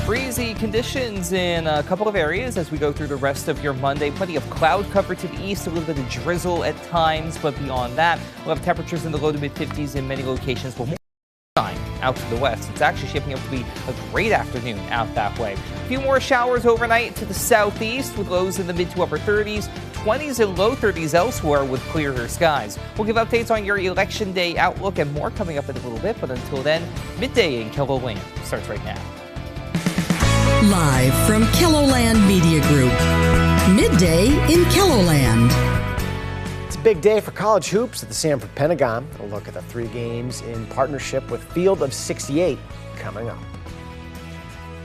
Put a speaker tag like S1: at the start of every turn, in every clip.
S1: Breezy conditions in a couple of areas as we go through the rest of your Monday. Plenty of cloud cover to the east, a little bit of drizzle at times, but beyond that, we'll have temperatures in the low to mid 50s in many locations. We'll more shine out to the west. It's actually shaping up to be a great afternoon out that way. A few more showers overnight to the southeast with lows in the mid to upper 30s. 20s and low 30s elsewhere with clearer skies. We'll give updates on your election day outlook and more coming up in a little bit, but until then, midday in KELOLAND starts right now.
S2: Live from KELOLAND Media Group, midday in KELOLAND.
S3: It's a big day for college hoops at the Sanford Pentagon. A look at the 3 games in partnership with Field of 68 coming up.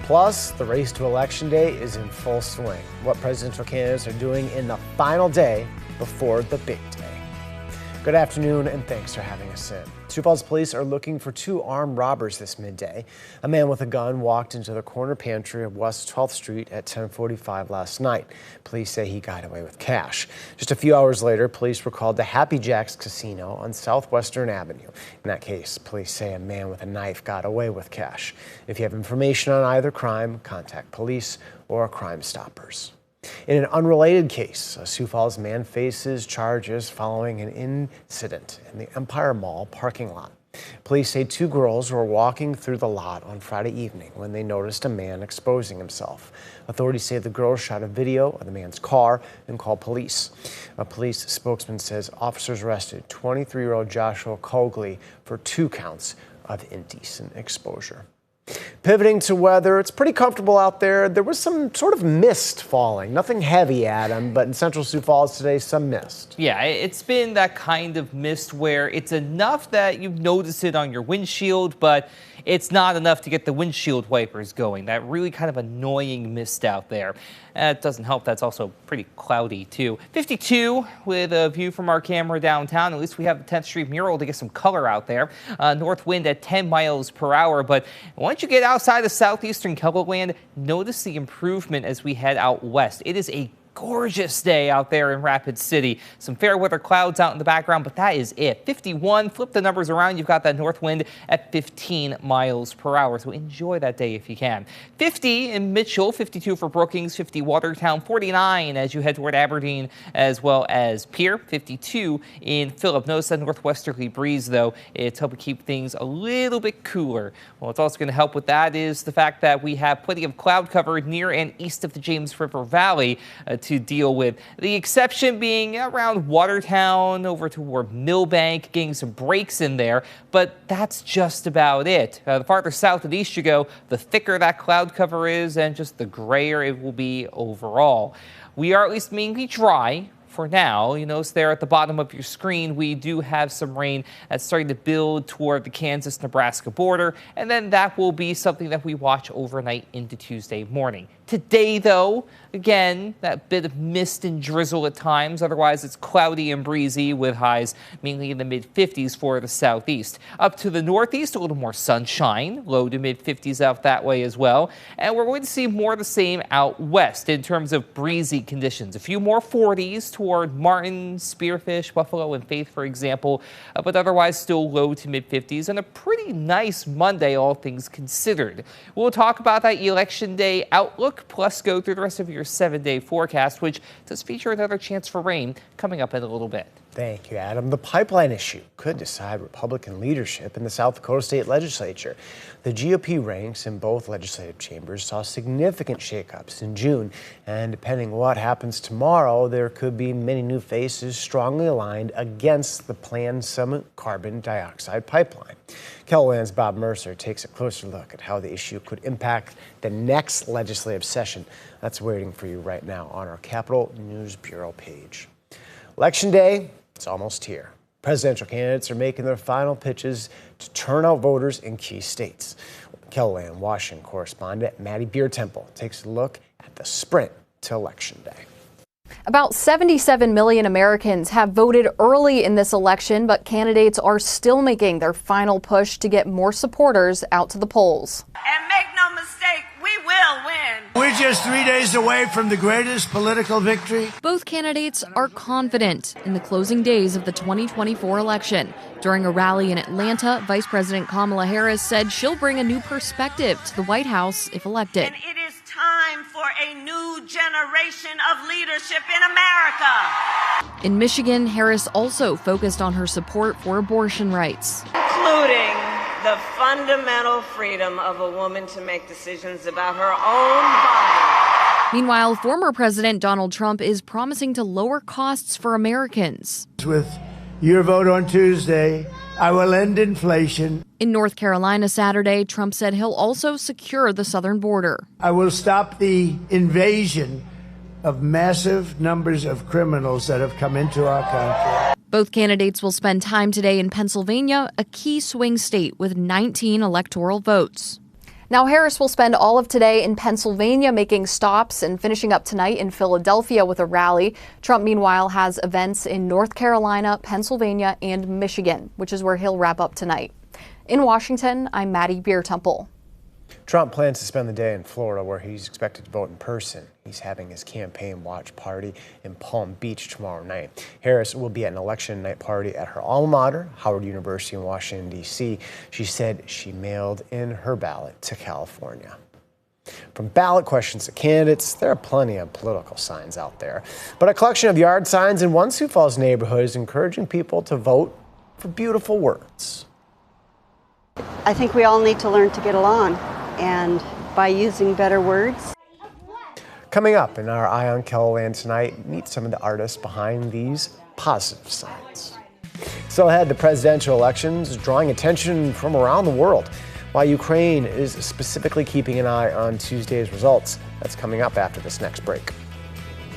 S3: Plus, the race to Election Day is in full swing. What presidential candidates are doing in the final day before the big day. Good afternoon, and thanks for having us in. Sioux Falls police are looking for 2 armed robbers this midday. A man with a gun walked into the corner pantry of West 12th Street at 10:45 last night. Police say he got away with cash. Just a few hours later, police were called to Happy Jack's Casino on Southwestern Avenue. In that case, police say a man with a knife got away with cash. If you have information on either crime, contact police or Crime Stoppers. In an unrelated case, a Sioux Falls man faces charges following an incident in the Empire Mall parking lot. Police say 2 girls were walking through the lot on Friday evening when they noticed a man exposing himself. Authorities say the girls shot a video of the man's car and called police. A police spokesman says officers arrested 23-year-old Joshua Cogley for 2 counts of indecent exposure. Pivoting to weather, it's pretty comfortable out there. There was some sort of mist falling. Nothing heavy, Adam, but in central Sioux Falls today, some mist.
S1: Yeah, it's been that kind of mist where it's enough that you notice it on your windshield, but it's not enough to get the windshield wipers going. That really kind of annoying mist out there. It doesn't help. That's also pretty cloudy, too. 52 with a view from our camera downtown. At least we have the 10th Street mural to get some color out there. North wind at 10 miles per hour. But once you get outside of southeastern KELOLAND, notice the improvement as we head out west. It is a gorgeous day out there in Rapid City. Some fair weather clouds out in the background, but that is it. 51, flip the numbers around. You've got that north wind at 15 miles per hour. So enjoy that day if you can. 50 in Mitchell, 52 for Brookings, 50 Watertown, 49 as you head toward Aberdeen as well as Pierre, 52 in Phillip. Notice that northwesterly breeze, though. It's helping keep things a little bit cooler. Well, what's also going to help with that is the fact that we have plenty of cloud cover near and east of the James River Valley to deal with. The exception being around Watertown over toward Millbank, getting some breaks in there, but that's just about it. The farther south and east you go, the thicker that cloud cover is and just the grayer it will be overall. We are at least mainly dry for now. You notice there at the bottom of your screen, we do have some rain that's starting to build toward the Kansas-Nebraska border, and then that will be something that we watch overnight into Tuesday morning. Today, though, again, that bit of mist and drizzle at times. Otherwise, it's cloudy and breezy with highs mainly in the mid-50s for the southeast. Up to the northeast, a little more sunshine, low to mid-50s out that way as well. And we're going to see more of the same out west in terms of breezy conditions. A few more 40s toward Martin, Spearfish, Buffalo, and Faith, for example, but otherwise still low to mid-50s and a pretty nice Monday, all things considered. We'll talk about that Election Day outlook, plus go through the rest of your 7-day forecast, which does feature another chance for rain coming up in a little bit.
S3: Thank you, Adam. The pipeline issue could decide Republican leadership in the South Dakota State Legislature. The GOP ranks in both legislative chambers saw significant shakeups in June, and depending what happens tomorrow, there could be many new faces strongly aligned against the planned Summit carbon dioxide pipeline. KELOLAND's Bob Mercer takes a closer look at how the issue could impact the next legislative session. That's waiting for you right now on our Capitol News Bureau page. Election Day, it's almost here. Presidential candidates are making their final pitches to turn out voters in key states. KELOLAND Washington correspondent Maddie Beer-Temple takes a look at the sprint to Election Day.
S4: About 77 million Americans have voted early in this election, but candidates are still making their final push to get more supporters out to the polls.
S5: And make no mistake, we will win.
S6: We
S5: we're just 3 days away from the greatest political victory.
S6: Both candidates are confident in the closing days of the 2024 election. During a rally in Atlanta, Vice President Kamala Harris said she'll bring a new perspective to the White House if elected.
S7: And it is time for a new generation of leadership in America.
S6: In Michigan, Harris also focused on her support for abortion rights,
S7: Including the fundamental freedom of a woman to make decisions about her own body.
S6: Meanwhile, former President Donald Trump is promising to lower costs for Americans.
S5: With your vote on Tuesday, I will end inflation.
S6: In North Carolina Saturday, Trump said he'll also secure the southern border.
S5: I will stop the invasion of massive numbers of criminals that have come into our country.
S6: Both candidates will spend time today in Pennsylvania, a key swing state with 19 electoral votes.
S4: Now, Harris will spend all of today in Pennsylvania making stops and finishing up tonight in Philadelphia with a rally. Trump, meanwhile, has events in North Carolina, Pennsylvania, and Michigan, which is where he'll wrap up tonight. In Washington, I'm Maddie Beertemple.
S3: Trump plans to spend the day in Florida, where he's expected to vote in person. He's having his campaign watch party in Palm Beach tomorrow night. Harris will be at an election night party at her alma mater, Howard University in Washington, D.C. She said she mailed in her ballot to California. From ballot questions to candidates, there are plenty of political signs out there. But a collection of yard signs in one Sioux Falls neighborhood is encouraging people to vote for beautiful words.
S8: I think we all need to learn to get along, and by using better words.
S3: Coming up in our Eye on KELOLAND tonight, meet some of the artists behind these positive signs. Still ahead, the presidential elections drawing attention from around the world, while Ukraine is specifically keeping an eye on Tuesday's results. That's coming up after this next break.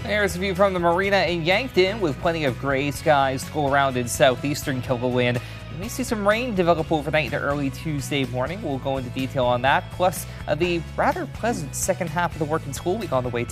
S1: There's a view from the marina in Yankton with plenty of gray skies to go around in southeastern KELOLAND. We may see some rain develop overnight into early Tuesday morning. We'll go into detail on that, plus the rather pleasant second half of the working school week on the way too.